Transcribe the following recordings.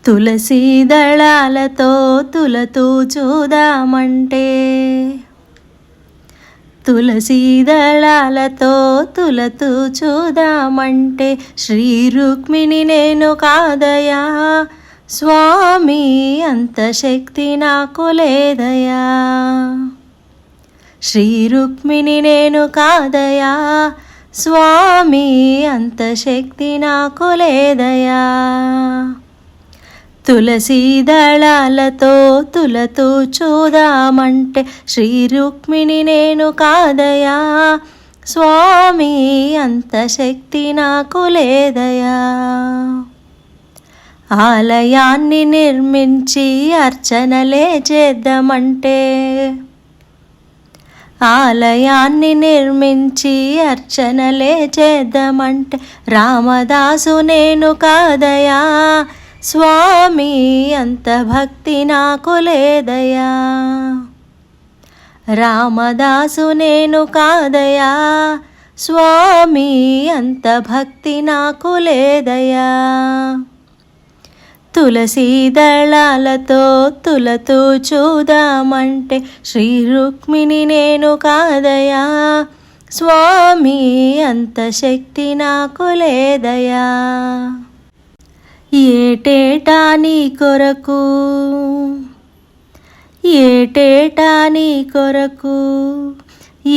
తులసీ దళాలతో తులతూ చూదామంటే, తులసీ దళాలతో తులతూ చూదామంటే, శ్రీ రుక్మిణి నేను కాదయా స్వామి, అంత శక్తి నాకు లేదయా. శ్రీ రుక్మిణి నేను కాదయా స్వామి, అంత శక్తి నాకు లేదయా. తులసీ దళాలతో తులతూ చూదామంటే, శ్రీ రుక్మిణి నేను కాదయా స్వామి, అంత శక్తి నాకు లేదయా. ఆలయాన్ని నిర్మించి అర్చనలే చేద్దామంటే, ఆలయాన్ని నిర్మించి అర్చనలే చేద్దామంటే, రామదాసు నేను కాదయా స్వామి, అంత భక్తి నాకు లేదయా. రామదాసు నేను కాదయా స్వామి, అంత భక్తి నాకు లేదయా. తులసీ దళాలతో తులతూ చూదామంటే, శ్రీ రుక్మిణి నేను కాదయా స్వామి, అంత శక్తి నాకు లేదయా. ఏటేటా నీ కొరకు, ఏటేటా నీ కొరకు,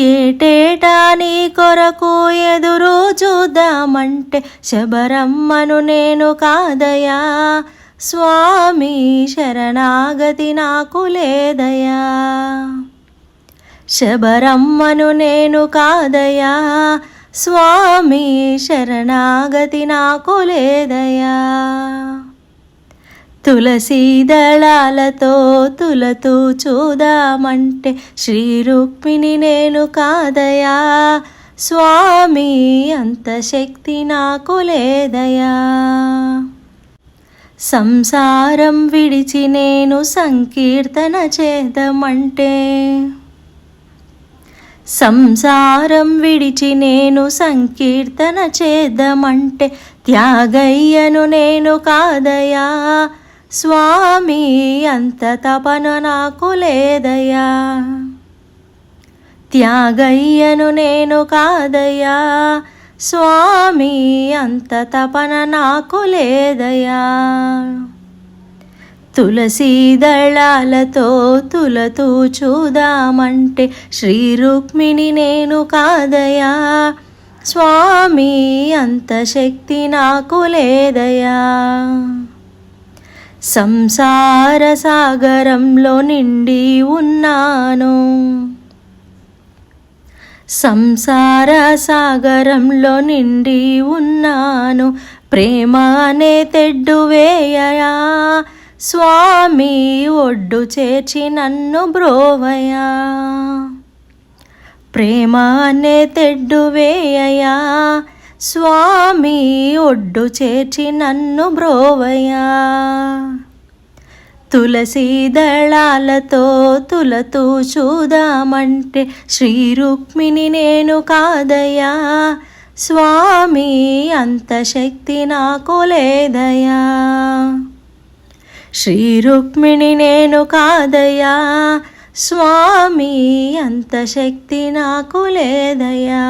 ఏటేటా నీ కొరకు ఎదురు చూద్దామంటే, శబరమ్మను నేను కాదయా స్వామి, శరణాగతి నాకు లేదయా. శబరమ్మను నేను కాదయా స్వామి, శరణాగతి నాకు లేదయా. తులసీ దళాలతో తులతూ చూదామంటే, శ్రీ రుక్మిణి నేను కాదయా స్వామి, అంత శక్తి నాకు లేదయా. సంసారం విడిచి నేను సంకీర్తన చేద్దామంటే, సంసారం విడిచి నేను సంకీర్తన చేద్దామంటే, త్యాగయ్యను నేను కాదయా స్వామి, అంత తపన నాకు లేదయా. త్యాగయ్యను నేను కాదయా స్వామి, అంత తపన నాకు లేదయా. తులసీ దళాలతో తులతూ చూదామంటే, శ్రీ రుక్మిణి నేను కాదయా స్వామి, అంత శక్తి నాకు లేదయా. సంసార సాగరంలో నిండి ఉన్నాను, సంసార సాగరంలో నిండి ఉన్నాను, ప్రేమ అనే తెడ్డు వేయయా స్వామి, ఒడ్డు చేర్చి నన్ను బ్రోవయా. ప్రేమ అనే తెడ్డు వేయయా స్వామి, ఒడ్డు చేర్చి నన్ను బ్రోవయా. తులసీ దళాలతో తులతూ చూదామంటే, శ్రీ రుక్మిణి నేను కాదయా స్వామి, అంత శక్తి నాకు లేదయా. శ్రీ రుక్మిణి నేను కాదయా స్వామి, అంత శక్తి నాకు లేదయా.